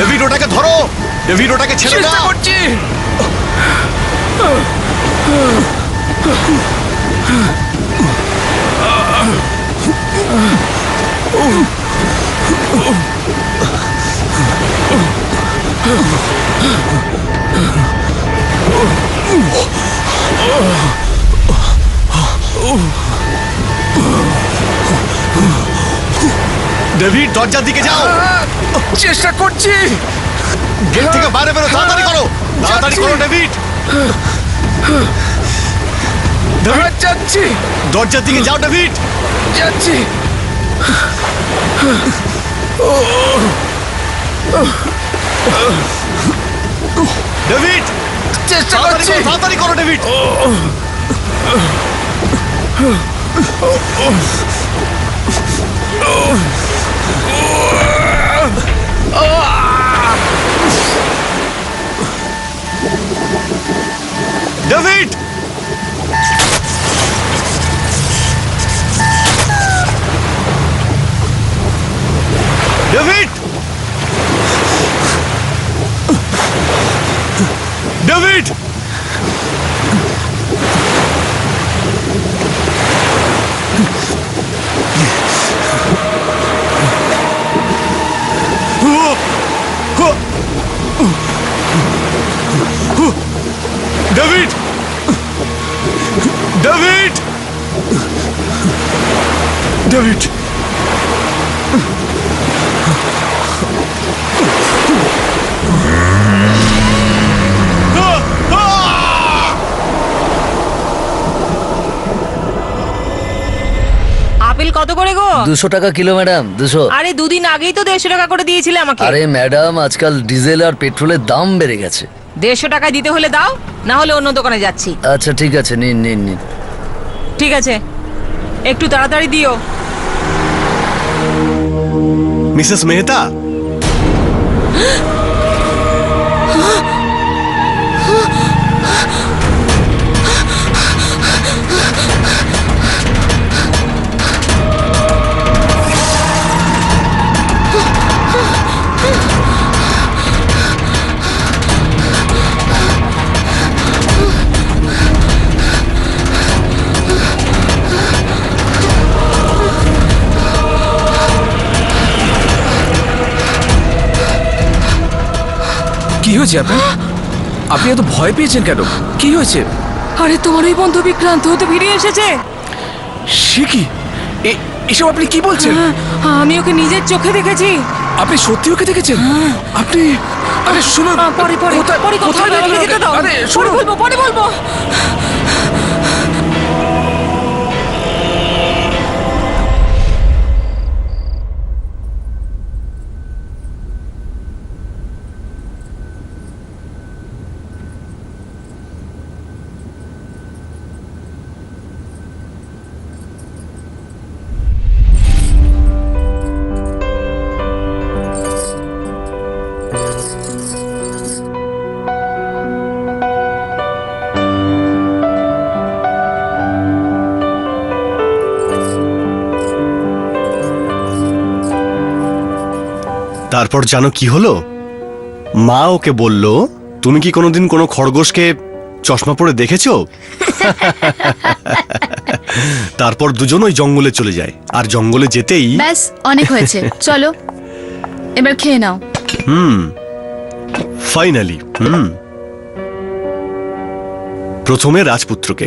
David ওটাকে ধরো, David ওটাকে ছেড়ে চেষ্টা দাও। করছি। ডেভিড দরজার দিকে যাও, চেষ্টা করছি। গেট থেকে বাইরে বেরো, তাড়াতাড়ি করো, তাড়াতাড়ি করো ডেভিড। ডেভিড যাচ্ছি দরজার দিকে যাও, ডেভিড। যাচ্ছি। ডেভিড চেষ্টা তাড়াতাড়ি করছি। করো, তাড়াতাড়ি করো David. David David David David David David apple কত করে গো? 200 টাকা কিলো ম্যাডাম, 200। আরে দুদিন আগেই তো 150 টাকা করে দিয়েছিলে আমাকে। আরে ম্যাডাম, আজকাল ডিজেল আর পেট্রোলের দাম বেড়ে গেছে। 150 টাকায় দিতে হলে দাও, না হলে অন্য দোকানে যাচ্ছি। আচ্ছা ঠিক আছে, নিন নিন নিন। ঠিক আছে, একটু তাড়াতাড়ি দিও। মিসেস মেহতা, কি হয়েছে আপনার? আপনি এত ভয় পেয়েছেন কেন? কি হয়েছে? আরে তোমার ওই বন্ধু বিক্রান্ত হতে ফিরে এসেছে। সে কি? এসব আপনি কি বলছেন? আমি ওকে নিজের চোখে দেখেছি। আপনি সত্যি ওকে দেখেছেন? আপনি আরে শুনুন, পরে পরে কোথায়- পরে কথা কোথায় বলবো, আমাকে দেখলেন যেতে ওকে? দাও। আরে পরে শুনুন। বলবো, পরে বলবো। তারপর জানো কি হলো? মা ওকে বলল, তুমি কি কোনোদিন কোনো খরগোশকে চশমা পরে দেখেছো? তারপর দুজন ওই জঙ্গলে চলে যায়, আর জঙ্গলে যেতেই ব্যাস অনেক হয়েছে, চলো এবার খেয়ে নাও। ফাইনালি প্রথমে রাজপুত্রকে।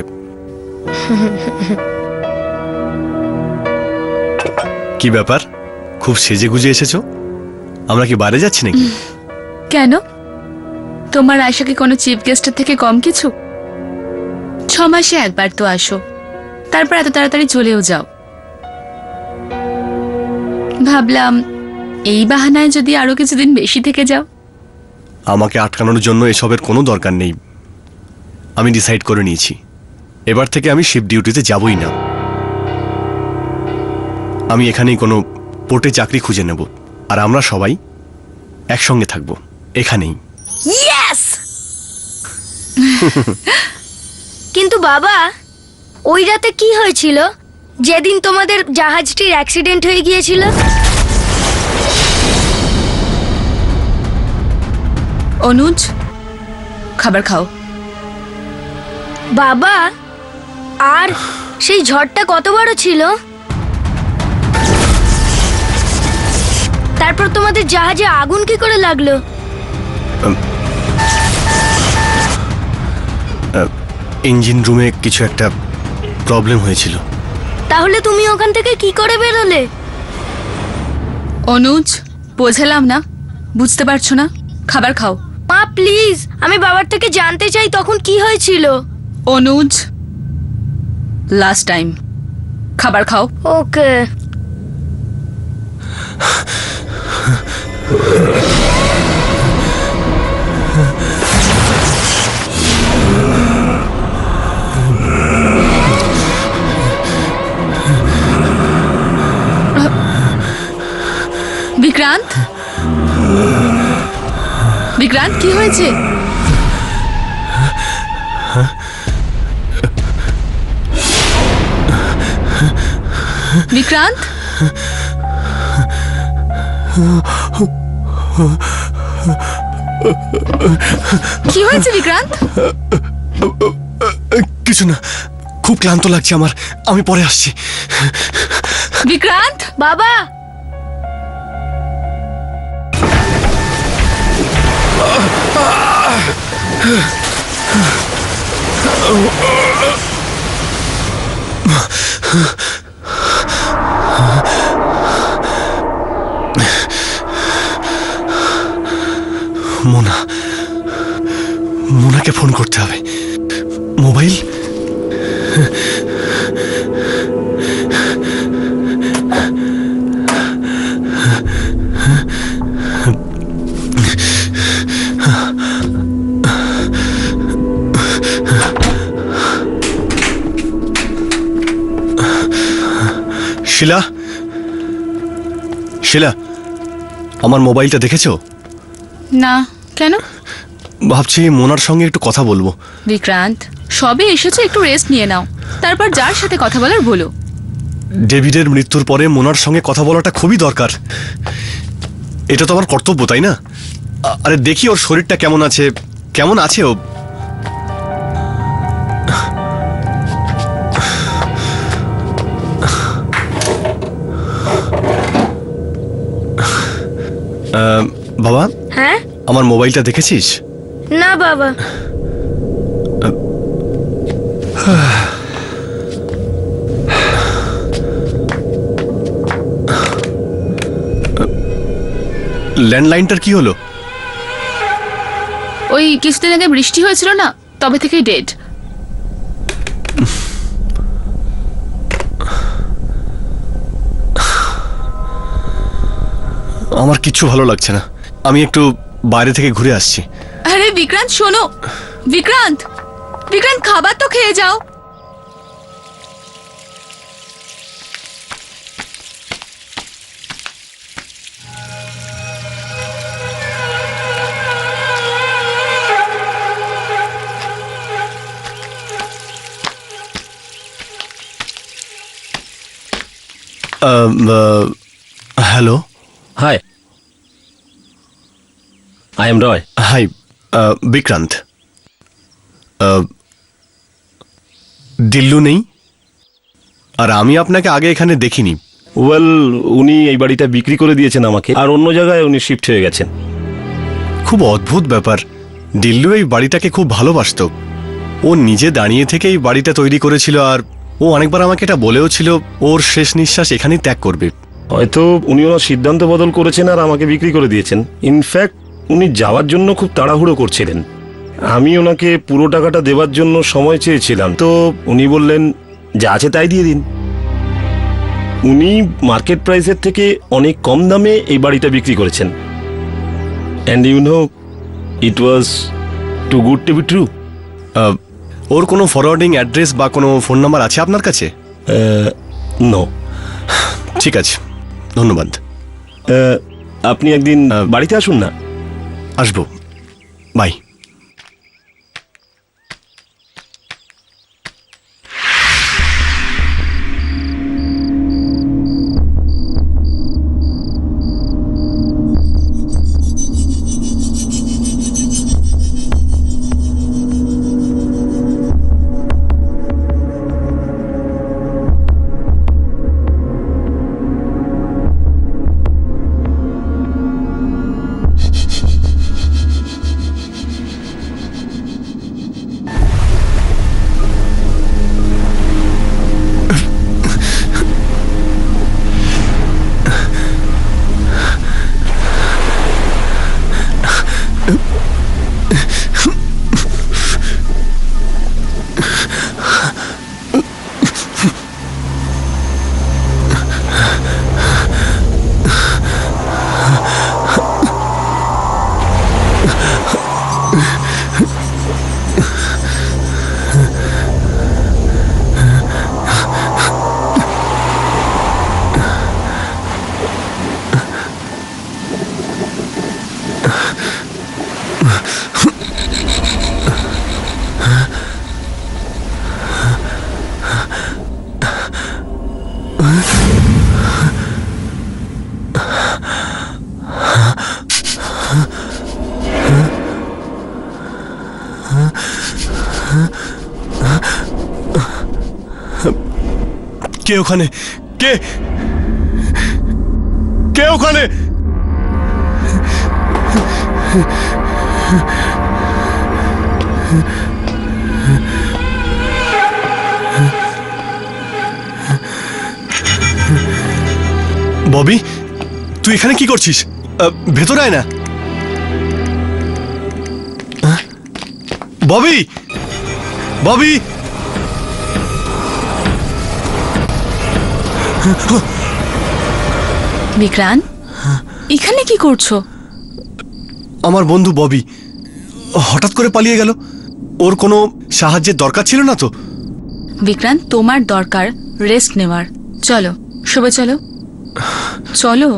কি ব্যাপার, খুব সেজে গুজে এসেছো? আমরা কি বাইরে যাচ্ছি নাকি? কেন, তোমার আশা কি কোনো চিফ গেস্টের থেকে কম কিছু? 6 মাসে একবার তো আসো, তারপর এত তাড়াতাড়ি চলেও যাও। ভাবলাম এই বাহানায় যদি আরো কিছুদিন বেশি থেকে যাও। আমাকে আটকানোর জন্য এসবের কোনো দরকার নেই। আমি ডিসাইড করে নিয়েছি, এবার থেকে আমি শিফট ডিউটিতে যাবই না। আমি এখানেই কোনো পোর্টে চাকরি খুঁজে নেব, আর আমরা সবাই একসঙ্গে থাকবো এখানেই। ইয়েস! কিন্তু বাবা, ওই রাতে কি হয়েছিল যেদিন তোমাদের জাহাজটির অ্যাক্সিডেন্ট হয়ে গিয়েছিল? অনুজ, খাবার খাও। বাবা, আর সেই ঝড়টা কত বড় ছিল? তারপর তোমাদের জাহাজে আগুন কি করে লাগলো? ইঞ্জিন রুমে কিছু একটা প্রবলেম হয়েছিল। তাহলে তুমি ওখান থেকে কি করে বেরোলে? অনুজ, বোঝালাম না, বুঝতে পারছো না? খাবার খাও। মা প্লিজ, আমি বাবার থেকে জানতে চাই তখন কি হয়েছিল। অনুজ, লাস্ট টাইম, খাবার খাও। ওকে। বিক্রান্ত, বিক্রান্ত কি হয়েছে? বিক্রান্ত, কি হয়েছে বিক্রান্ত? কিছু না, খুব ক্লান্ত লাগছে আমার, আমি পরে আসছি। বিক্রান্ত, বাবা, মোনা, মোনাকে ফোন করতে হবে। মোবাইল? শিলা, শিলা, আমার মোবাইলটা দেখেছো? না, কেন? ভাবছি মোনার সঙ্গে একটু কথা বলবো। বিক্রান্ত, সবে এসেছো, একটু রেস্ট নিয়ে নাও, তারপর যার সাথে কথা বলার বলো। ডেভিডের মৃত্যুর পরে মোনার সঙ্গে কথা বলাটা খুবই দরকার। এটা তো আমার কর্তব্য, তাই না? আরে দেখি ওর শরীরটা কেমন আছে, কেমন আছে ও। বাবা, হ্যাঁ? আমার মোবাইলটা দেখেছিস? না বাবা। ল্যান্ডলাইনটার কি হলো? ওই কিছুদিন আগে বৃষ্টি হয়েছিল না, তবে থেকেই ডেড। আমার কিচ্ছু ভালো লাগছে না, আমি একটু বাইরে থেকে ঘুরে আসছি। আরে বিক্রান্ত, শোনো। বিক্রান্ত, বিক্রান্ত, খাবার তো খেয়ে যাও। Hello. Hi. I am Roy. Hi, Vikrant. Dillu নেই, আর আমি আপনাকে আগে এখানে দেখিনি। ওয়েল, উনি এই বাড়িটা বিক্রি করে দিয়েছেন আমাকে, আর অন্য জায়গায় উনি শিফট হয়ে গেছেন। খুব অদ্ভুত ব্যাপার, দিল্লু এই বাড়িটাকে খুব ভালোবাসতো। ও নিজে দাঁড়িয়ে থেকে এই বাড়িটা তৈরি করেছিল, আর ও অনেকবার আমাকে এটা বলেও ছিল ওর শেষ নিঃশ্বাস এখানেই ত্যাগ করবে। হয়তো উনি ওনার সিদ্ধান্ত বদল করেছেন আর আমাকে বিক্রি করে দিয়েছেন। ইনফ্যাক্ট উনি যাওয়ার জন্য খুব তাড়াহুড়ো করছিলেন। আমি ওনাকে পুরো টাকাটা দেওয়ার জন্য সময় চেয়েছিলাম, তো উনি বললেন যা আছে তাই দিয়ে দিন। উনি মার্কেট প্রাইসের থেকে অনেক কম দামে এই বাড়িটা বিক্রি করেছেন। And you know, it was too good to be true. ওর কোনো ফরওয়ার্ডিং অ্যাড্রেস বা কোনো ফোন নাম্বার আছে আপনার কাছে? নো। ঠিক আছে, ধন্যবাদ। আপনি একদিন বাড়িতে আসুন না। আসবো, বাই। কে ওখানে? কে কে ওখানে? ববি, তুই এখানে কি করছিস? ভেতরে আয় না। ববি, ববি, বিক্রান্ত, এখানে কি করছো? আমার বন্ধু ববি হঠাৎ করে পালিয়ে গেল। ওর কোনো সাহায্যের দরকার ছিল না তো? বিক্রান্ত, তোমার দরকার রেস্ট নেওয়ার। চলো শোবে, চলো চলো।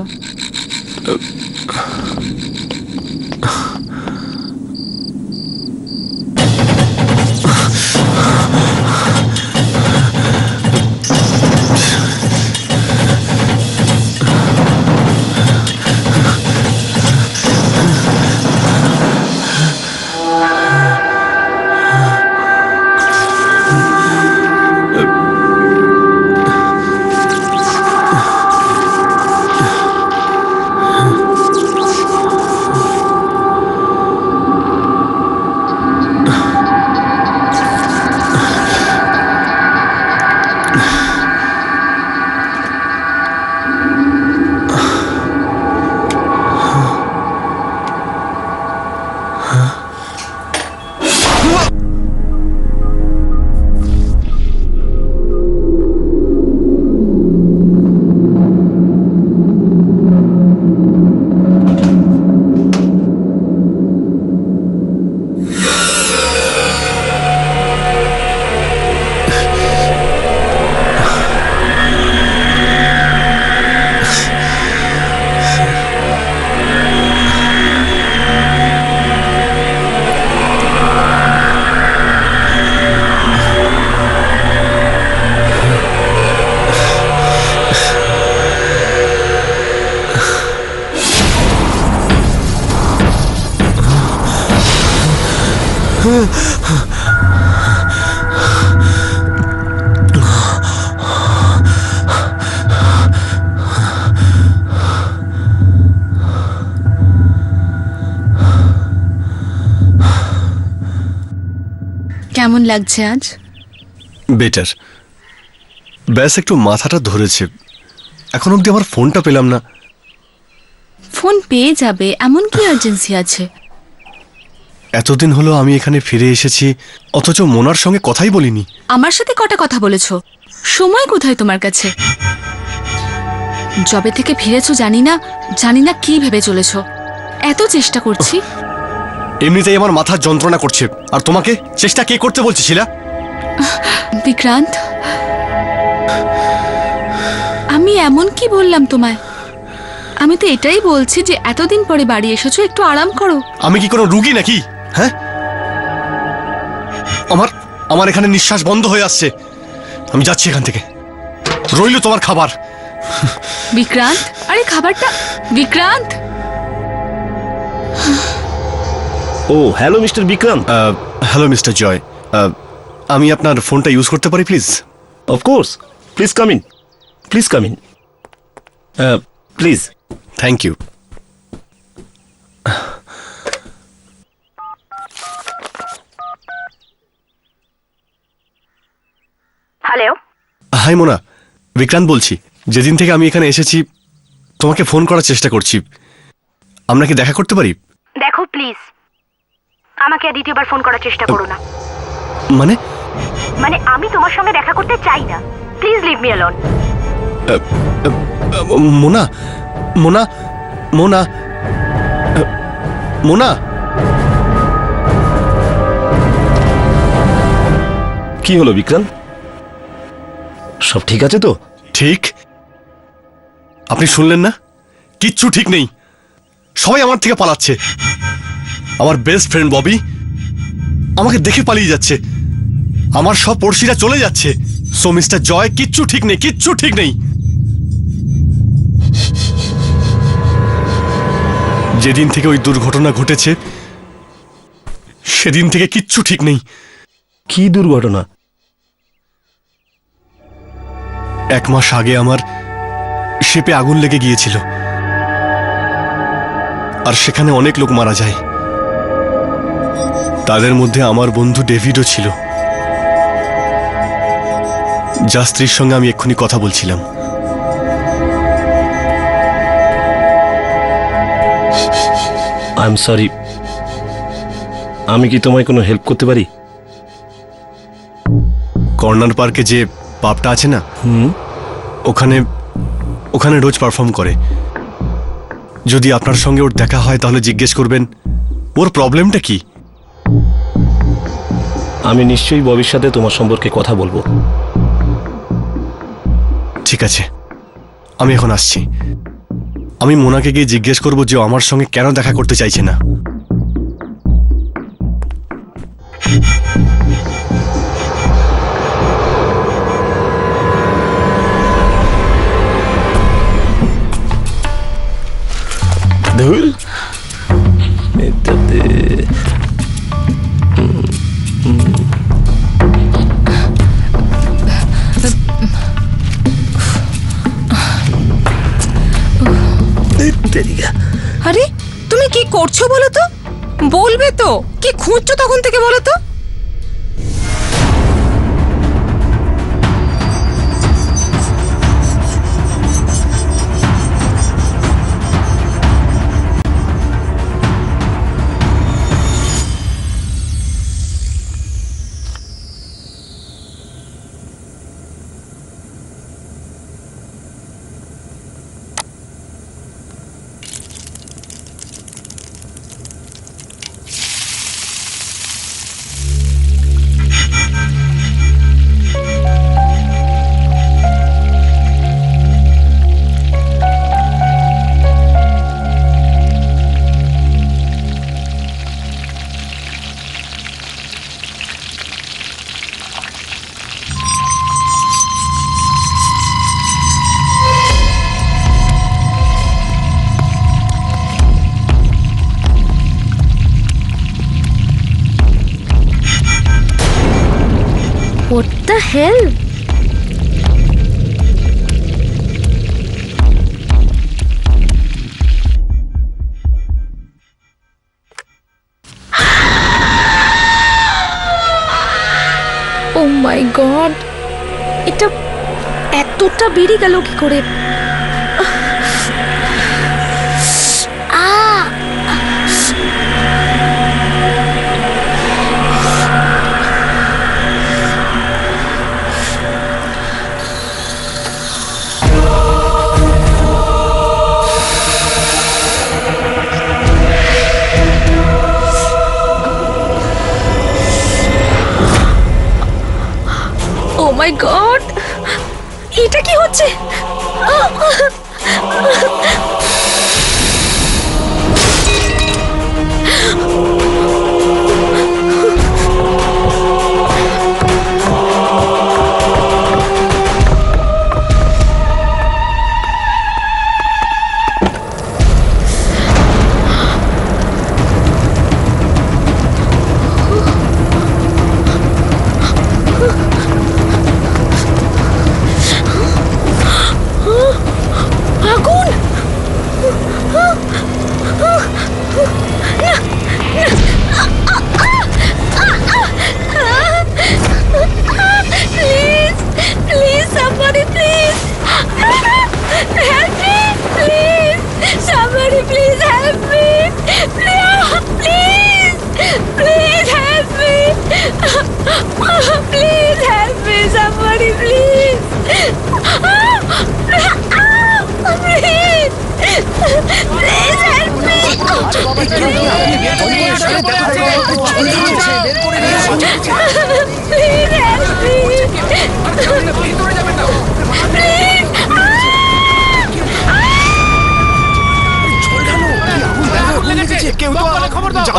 কেমন লাগছে আজ? বেটার। ব্যাস একটু মাথাটা ধরেছে। এখন অব্দি আমার ফোনটা পেলাম না। ফোন পেয়ে যাবে, এমন কি আর্জেন্সি আছে? এতদিন হলো আমি এখানে ফিরে এসেছি, অথচ মোনার সঙ্গে কথাই বলিনি। আমার সাথে কটা কথা বলেছো? সময় কোথায় তোমার কাছে? জবে থেকে ফিরেছো জানি না কি ভেবে চলেছো। এত চেষ্টা করছি। এমনিতেই আমার মাথার যন্ত্রণা করছে, আর তোমাকে চেষ্টা কে করতে বলছিস? বিক্রান্ত, আমি এমন কি বললাম তোমায়? আমি তো এটাই বলছি যে এতদিন পরে বাড়ি এসেছো, একটু আরাম করো। আমি কি কোনো রুগী নাকি? হ্যাঁ, আমার এখানে নিঃশ্বাস বন্ধ হয়ে আসছে। আমি যাচ্ছি এখান থেকে। রইল তোমার খাবার। বিক্রান্ত, আরে খাবারটা। বিক্রান্ত, ও hello mister Vikrant. Hello mister Joy, আমি আপনার ফোনটা ইউজ করতে পারি please? Of course, please come in, please come in, please. Thank you. Hello, hi Mona, Vikrant বলছি। যেদিন থেকে আমি এখানে এসেছি তোমাকে ফোন করার চেষ্টা করছি। আমরা কি দেখা করতে পারি? দেখো প্লিজ, আমাকে আর দ্বিতীয়বার ফোন করার চেষ্টা করো না। মানে মানে আমি তোমার সঙ্গে দেখা করতে চাই না। Please leave me alone. Mona Mona Mona Mona কি হলো বিক্রান্ত? সব ঠিক আছে তো? ঠিক? আপনি শুনলেন না? কিচ্ছু ঠিক নেই। সবাই আমার থেকে পালাচ্ছে। আমার বেস্ট ফ্রেন্ড ববি আমাকে দেখে পালিয়ে যাচ্ছে। আমার সব পড়শিরা চলে যাচ্ছে। সো মিস্টার জয়, কিচ্ছু ঠিক নেই, কিচ্ছু ঠিক নেই। যেদিন থেকে ওই দুর্ঘটনা ঘটেছে সেদিন থেকে কিচ্ছু ঠিক নেই। কি দুর্ঘটনা? 1 মাস আগে আমার শিপে আগুন লেগে গিয়েছিল, আর সেখানে অনেক লোক মারা যায়। তাদের মধ্যে আমার বন্ধু ডেভিডও ছিল, যার স্ত্রীর সঙ্গে আমি এক্ষুনি কথা বলছিলাম। I am sorry. আমি কি তোমায় কোনো হেল্প করতে পারি? কর্নার পার্কে যে পাবটা আছে না, ওখানে ওখানে রোজ পারফর্ম করে। যদি আপনার সঙ্গে ওর দেখা হয় তাহলে জিজ্ঞেস করবেন ওর প্রবলেমটা কি। আমি নিশ্চয়ই ববির সাথে তোমার সম্পর্কে কথা বলবো। ঠিক আছে, আমি এখন আসছি। আমি মোনাকে গিয়ে জিজ্ঞেস করব যে ও আমার সঙ্গে কেন দেখা করতে চাইছে না। ধুর, এটাতে আরে তুমি কি করছো বলো তো? বলবে তো কি খুঁজছো তখন থেকে, বলো তো? What the hell? Oh my god! এটা এতটা বেড়ে গেল কি করে? Oh my god! এটা কি হচ্ছে?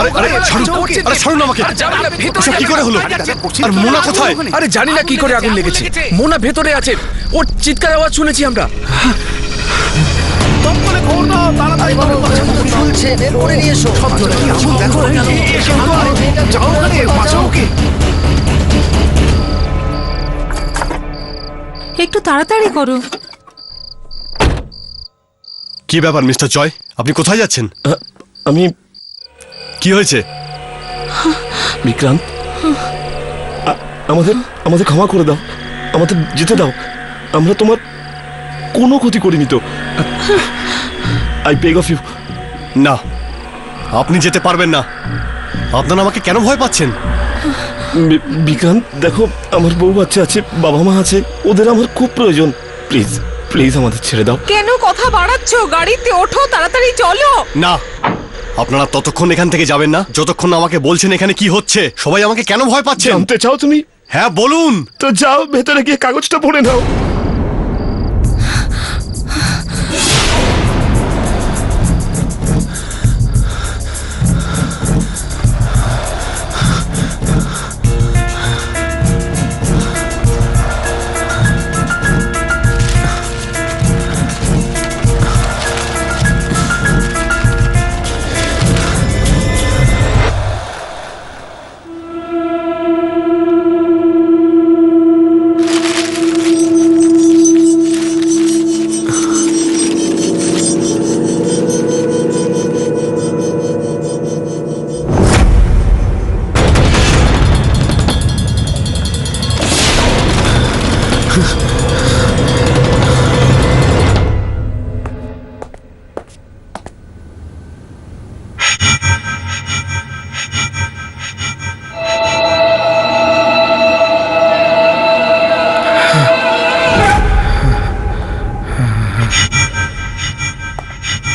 আরে আরে ছাড়ুন, আরে ছাড়ুন আমাকে। এসব কি করে হলো? আর মোনা কোথায়? আরে জানি না কি করে আগুন লেগেছে। মোনা ভেতরে আছে, ওর চিৎকার আওয়াজ শুনেছি আমরা। চলছে, বের করে নিয়ে এসো। একটু তাড়াতাড়ি করো। কি ব্যাপার মিস্টার জয়, আপনি কোথায় যাচ্ছেন? আমি কি হয়েছে? বিক্রান্ত, আমাদের আমাদের ক্ষমা করে দাও, আমাদের যেতে দাও। আমরা তোমার কোনো ক্ষতি করিনি তো। I beg of you. না, আপনি যেতে পারবেন না। আপনারা আমাকে কেন ভয় পাচ্ছেন? বিক্রান্ত, দেখো আমার বউ বাচ্চা আছে, বাবা মা আছে, ওদের আমার খুব প্রয়োজন। প্লিজ প্লিজ আমাদের ছেড়ে দাও। কেন কথা বাড়াচ্ছ? গাড়িতে ওঠো, তাড়াতাড়ি চলো। না, আপনারা ততক্ষণ এখান থেকে যাবেন না যতক্ষণ না আমাকে বলছেন এখানে কি হচ্ছে। সবাই আমাকে কেন ভয় পাচ্ছেন? জানতে চাও তুমি? হ্যাঁ বলুন। তো যাও, ভেতরে গিয়ে কাগজটা পড়ে নাও।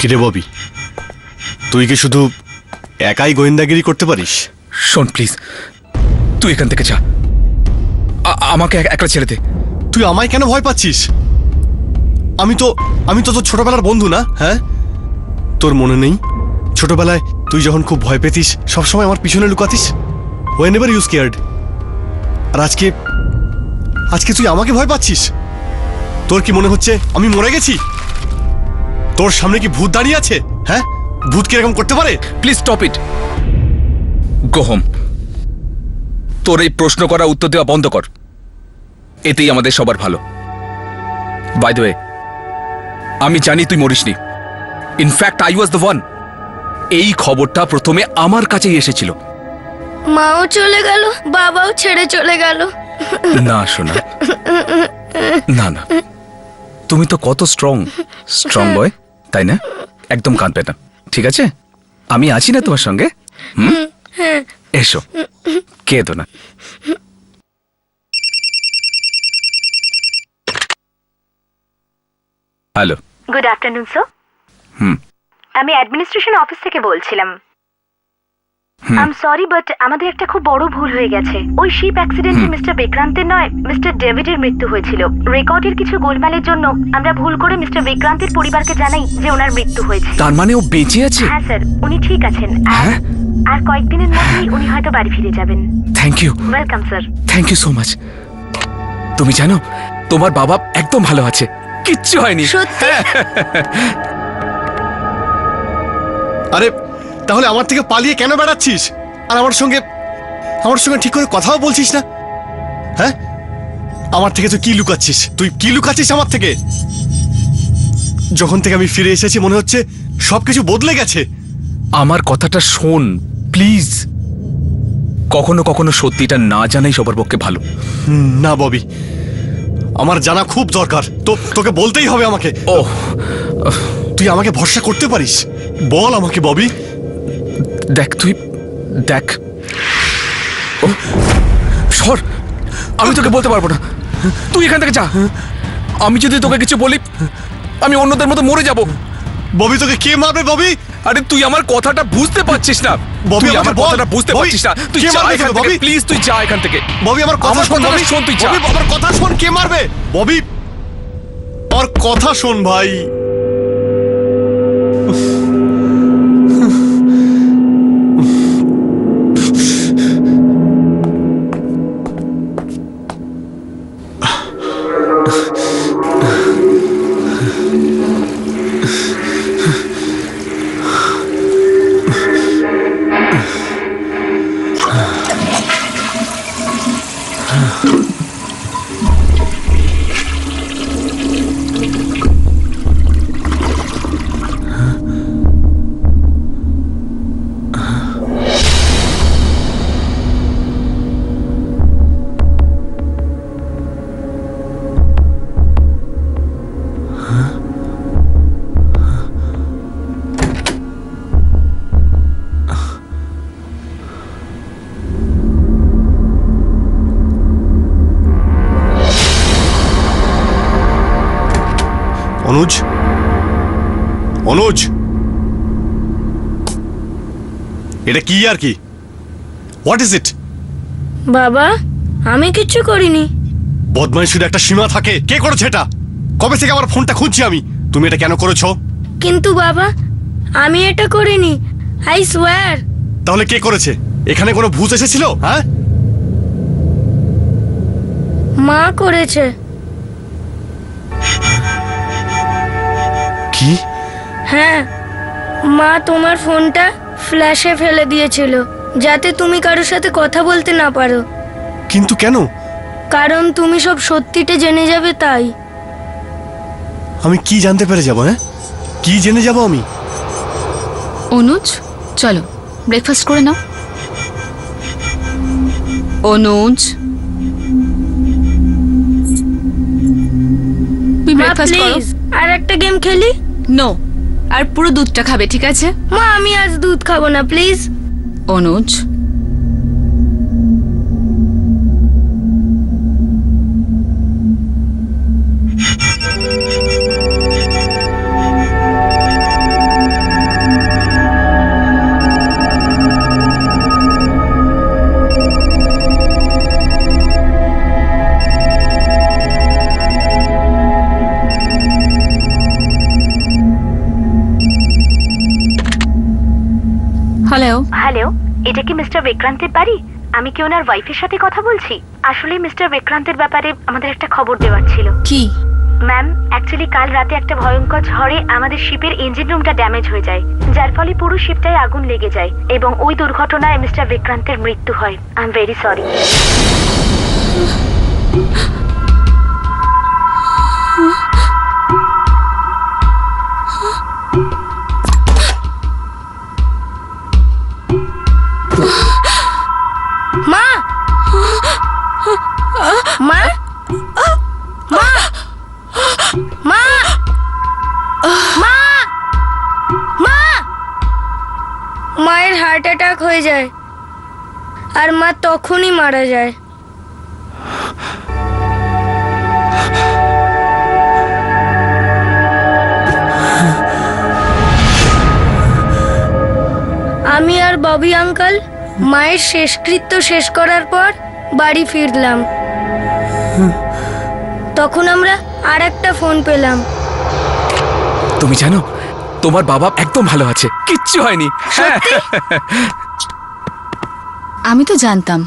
কিরে ববি, তুই কি শুধু একাই গোয়েন্দাগিরি করতে পারিস? শোন প্লিজ, তুই এখান থেকে যা। আমাকে একলা ছেড়ে দে। তুই আমায় কেন ভয় পাচ্ছিস? আমি তো তোর ছোটবেলার বন্ধু না? হ্যাঁ, তোর মনে নেই ছোটবেলায় তুই যখন খুব ভয় পেতিস সবসময় আমার পিছনে লুকাতিস? whenever you scared। আর আজকে তুই আমাকে ভয় পাচ্ছিস? তোর কি মনে হচ্ছে আমি মরে গেছি? তোর সামনে কি ভূত দাঁড়িয়ে আছে? হ্যাঁ, ভূত কি এরকম করতে পারে? Please stop it, go home. তোর এই প্রশ্ন করা উত্তর দেওয়া বন্ধ কর, এতেই আমাদের সবার ভালো। বাই দ্য ওয়ে, আমি জানি তুই মরিসনি। In fact I was the one. এই খবরটা প্রথমে আমার কাছেই এসেছিল। মাও চলে গেল, বাবাও ছেড়ে চলে গেল। না শোনা, না না, তুমি তো কত স্ট্রং বয়, তাই না? একদম কাঁদবে না, ঠিক আছে? আমি আছি না তোমার সঙ্গে? এসো, কেঁদো না। হ্যালো। Good afternoon sir. আমি অ্যাডমিনিস্ট্রেশন অফিস থেকে বলছিলাম। আই এম সরি বাট আমাদের একটা খুব বড় ভুল হয়ে গেছে। ওই শিপ অ্যাক্সিডেন্টে মিস্টার বিক্রান্তের নয়, মিস্টার ডেভিডের মৃত্যু হয়েছিল। রেকর্ডের কিছু গোলমালের জন্য আমরা ভুল করে মিস্টার বিক্রান্তের পরিবারকে জানাই যে ওনার মৃত্যু হয়েছে। তার মানে ও বেঁচে আছে? হ্যাঁ স্যার, উনি ঠিক আছেন। আর কয়েকদিনের মধ্যেই উনি হয়তো বাড়ি ফিরে যাবেন। Thank you. Welcome sir. Thank you so much. তুমি জানো তোমার বাবা একদম ভালো আছে, কিচ্ছু হয়নি। সত্যি? আরে তাহলে আমার থেকে পালিয়ে কেন বেড়াচ্ছিস? আর আমার সঙ্গে ঠিক করে কথাও বলছিস না? হ্যাঁ, আমার থেকে তুই কি লুকাচ্ছিস? তুই কি লুকাচ্ছিস আমার থেকে? যখন থেকে আমি ফিরে এসেছি মনে হচ্ছে সবকিছু বদলে গেছে। আমার কথাটা শোন প্লিজ। কখনো কখনো সত্যিটা না জানাই সবার পক্ষে ভালো। না ববি, আমার জানা খুব দরকার। তোকে বলতেই হবে আমাকে। তুই আমাকে ভরসা করতে পারিস? বল আমাকে ববি। দেখ সর, আমি তোকে বলতে পারবো না। তুই এখান থেকে যা। আমি যদি তোকে কিছু বলি আমি অন্যদের মতো মরে যাব। ববি তোকে কে মারবে ববি? আরে তুই আমার কথাটা বুঝতে পারছিস না ববি, তুই আমাকে আমার বল। কথাটা বুঝতে ববি, পারছিস না তুই কে যা মারবে এখান তোকে, থেকে ববি? প্লিজ তুই যা এখান থেকে ববি আমার কথা আমার শোন, কথাটা ববি। শোন, তুই যা। ববি, আমার কথা শোন, কে মারবে? ববি, আমার কথা শোন ভাই। অনুজ, অনুজ, এটা কি আর কি? What is it? বাবা আমি কিচ্ছু করিনি। বদমাইশির একটা সীমা থাকে। কে করেছে এটা? কবে থেকে আমার ফোনটা খুঁজছি আমি। তুমি এটা কেন করেছো? কিন্তু বাবা আমি এটা করিনি, আই সোয়ার। তাহলে কে করেছে? এখানে কোনো ভূত এসেছিল? হ্যাঁ, মা করেছে। কি? হ্যাঁ, মা তোমার ফোনটা ফ্ল্যাশে ফেলে দিয়েছিল যাতে তুমি কারোর সাথে কথা বলতে না পারো, কিন্তু কেন? কারণ তুমি সব সত্যিটা জেনে যাবে তাই। আমি কি জানতে পেরে যাব? হ্যাঁ, কি জেনে যাব আমি? অনুজ চলো ব্রেকফাস্ট করে নাও। অনুজ তুমি মা ব্রেকফাস্ট করো। প্লিজ আর একটা গেম খেলি। নো, আর পুরো দুধটা খাবে, ঠিক আছে? মা আমি আজ দুধ খাবো না প্লিজ। অনুজ হ্যালো, হ্যালো, এটা কি মিস্টার বিক্রান্তের বাড়ি? আমি কি ওনার ওয়াইফের সাথে কথা বলছি? আসলে মিস্টার বিক্রান্তের ব্যাপারে আমাদের একটা খবর দেওয়ার ছিল। কি? ম্যাম, অ্যাকচুয়ালি কাল রাতে একটা ভয়ঙ্কর ঝড়ে আমাদের শিপের ইঞ্জিন রুমটা ড্যামেজ হয়ে যায়, যার ফলে পুরো শিপটায় আগুন লেগে যায় এবং ওই দুর্ঘটনায় মিস্টার বিক্রান্তের মৃত্যু হয়। I am very sorry. মা মা মা মা মা মা মায়ের হার্ট অ্যাটাক হয়ে যায় আর মা তখনই মারা যায়। আমি আর ববি আঙ্কেল মায়ের শেষকৃত্য শেষ করার পর বাড়ি ফিরলাম। তখন আমরা আর একটা ফোন পেলাম। তুমি জানো তোমার বাবা একদম ভালো আছে, কিচ্ছু হয়নি। হ্যাঁ আমি তো জানতাম।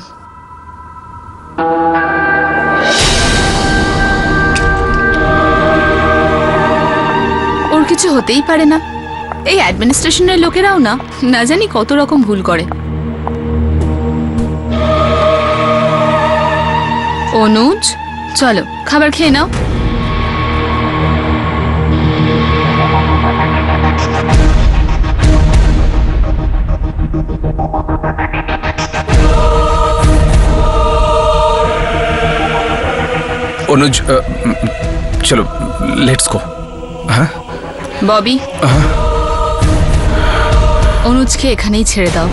ওর কিছু হতেই পারে না। এই অ্যাডমিনিস্ট্রেশনের লোকেরাও না না জানি কত রকম ভুল করে। অনুজ চলো খাবার খেয়ে নাও। অনুজ চলো লেটস গো। হ্যাঁ ববি, অনুজকে এখানেই ছেড়ে দাও।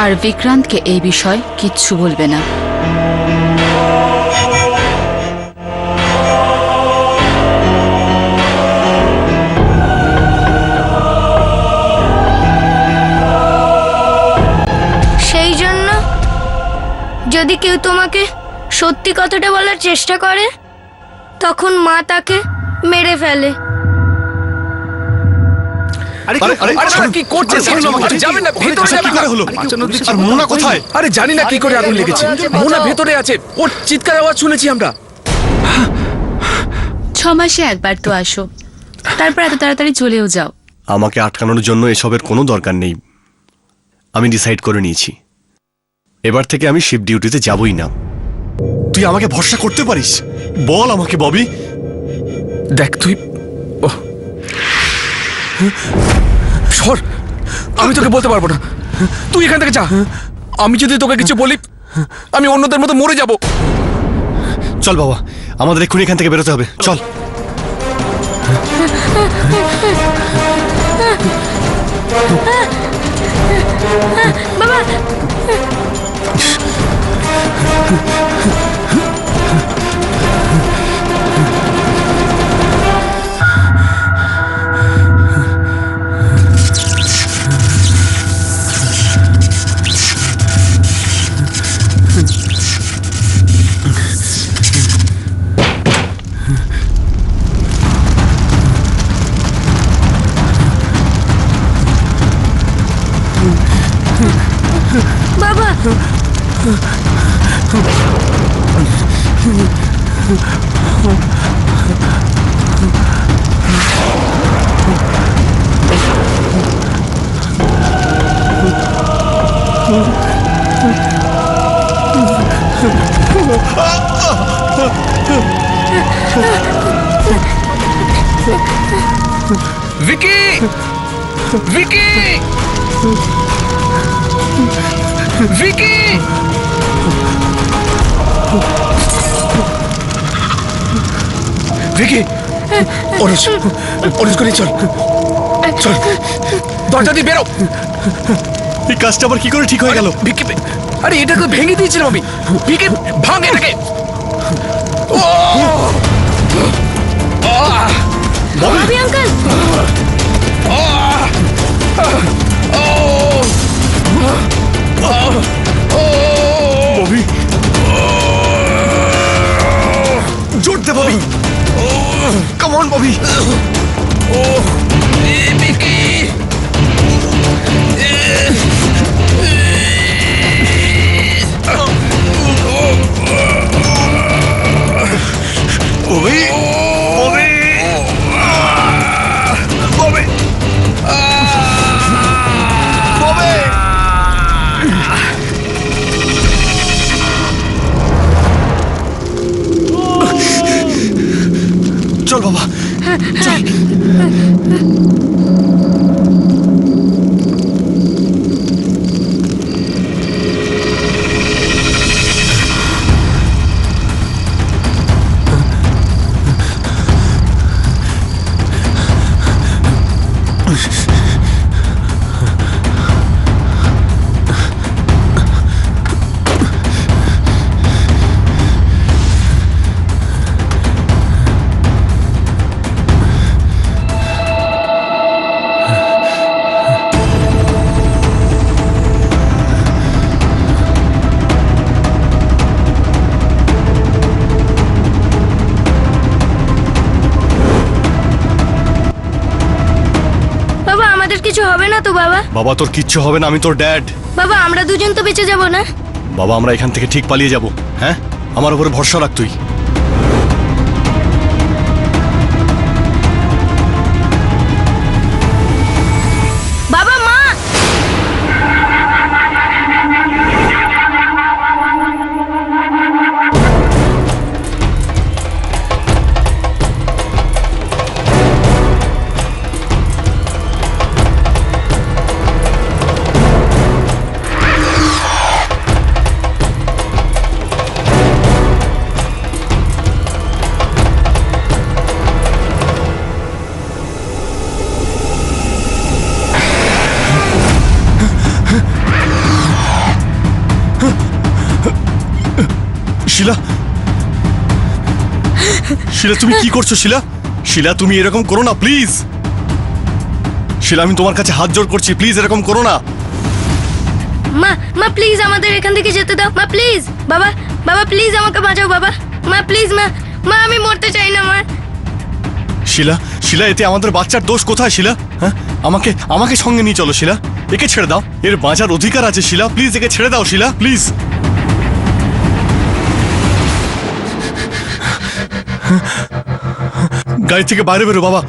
আর বিক্রান্তকে এই বিষয় কিচ্ছু বলবে না। সেই জন্য যদি কেউ তোমাকে সত্যি কথাটা বলার চেষ্টা করে তখন মা তাকে মেরে ফেলে। আরে কি করছেন? যাবেন না, ভেতরে যাবেন না। আর মোনা কোথায়? আরে জানি না কি করে আগুন লেগেছে। মোনা ভেতরে আছে, ওর চিৎকার আওয়াজ শুনেছি আমরা। 6 মাসে একবার তো আসো, তারপর এত তাড়াতাড়ি চলেও যাও। আমাকে আটকানোর জন্য এসবের কোনো দরকার নেই। আমি ডিসাইড করে নিয়েছি, এবার থেকে আমি শিফট ডিউটিতে যাবই না। তুই আমাকে ভরসা করতে পারিস? বল আমাকে ববি। দেখ তুই, সর, আমি তোকে বলতে পারবো না। তুই এখান থেকে যা। আমি যদি তোকে কিছু বলি আমি অন্যদের মতো মরে যাব। চল বাবা, আমাদের এক্ষুনি এখান থেকে বেরোতে হবে। চল। বাবা, বাবা, ভিকি, ভিকি, ভিকি, ভিকি, অরুষ, অরুষ করে চল, চল, দরজা দিয়ে বেরো। এই কাজটা আবার কি করে ঠিক হয়ে গেল? ভিকি, আরে এটাকে ভেঙে দিয়েছিলাম আমি। ভিকি, ভাঙ এটাকে। ববি আঙ্কেল, ববি, জোর দে ববি। Come on Bobby. ভিকি, ববি, ববি, ববি, ববি। চল বাবা, চল। কিছু হবে না তো বাবা? বাবা তোর কিচ্ছু হবে না, আমি তোর ড্যাড। বাবা আমরা দুজন তো বেঁচে যাব না? বাবা আমরা এখান থেকে ঠিক পালিয়ে যাব। হ্যাঁ, আমার উপরে ভরসা রাখ তুই। বাবা, মা, শিলা, শিলা তুমি কি করছো শিলা? শিলা তুমি এরকম করো না প্লিজ। শিলা আমি তোমার কাছে হাত জোড় করছি, প্লিজ এরকম করো না। মা মা প্লিজ আমাদের এখান থেকে যেতে দাও মা প্লিজ। বাবা বাবা প্লিজ আমাকে বাঁচাও বাবা। মা প্লিজ মা, মা আমি মরতে চাই না মা। শিলা, শিলা এতে আমাদের বাচ্চার দোষ কোথায় শিলা? হ্যাঁ, আমাকে আমাকে সঙ্গে নিয়ে চলো শিলা, একে ছেড়ে দাও, এর বাঁচার অধিকার আছে শিলা, প্লিজ একে ছেড়ে দাও শিলা প্লিজ। গাড়ি থেকে বাইরে বেরো বাবা।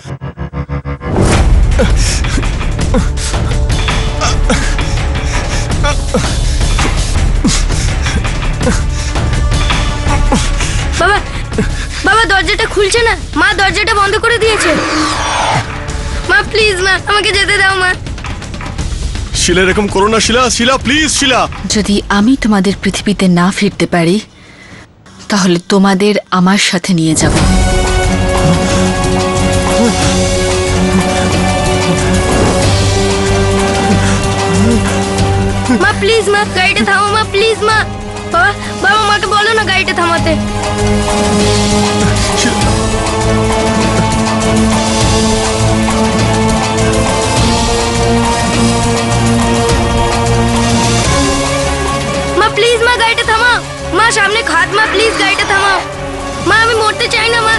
বাবা বাবা দরজাটা খুলছে না, মা দরজাটা বন্ধ করে দিয়েছে। মা প্লিজ মা আমাকে যেতে দাও মা। শিলা এরকম করো না শিলা, শিলা প্লিজ শিলা। যদি আমি তোমাদের পৃথিবীতে না ফিরতে পারি তাহলে তোমাদের আমার সাথে নিয়ে যাব। মা প্লিজ মা গাড়িটা থামো মা প্লিজ মা। বাবা বাবা মাকে বলো না গাড়িটা থামাতে। মা প্লিজ মা গাড়িটা থামাও। মা সামনে খাট, মা প্লিজ গাড়িটা থামাও। মা আমি মরতে চাই না মা।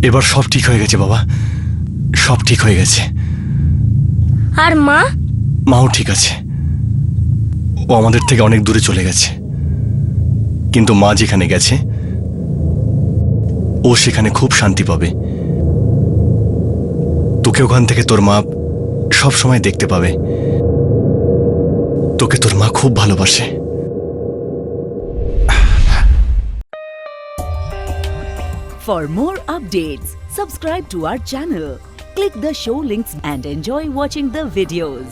এবার সব ঠিক হয়ে গেছে বাবা, সব ঠিক হয়ে গেছে। আর মা? মাও ঠিক আছে, ও আমাদের থেকে অনেক দূরে চলে গেছে, কিন্তু মা যেখানে গেছে ও সেখানে খুব শান্তি পাবে। তোকে ওখান থেকে তোর মা সব সময় দেখতে পাবে, তোকে তোর মা খুব ভালোবাসে। For more updates, subscribe to our channel, click the show links and enjoy watching the videos.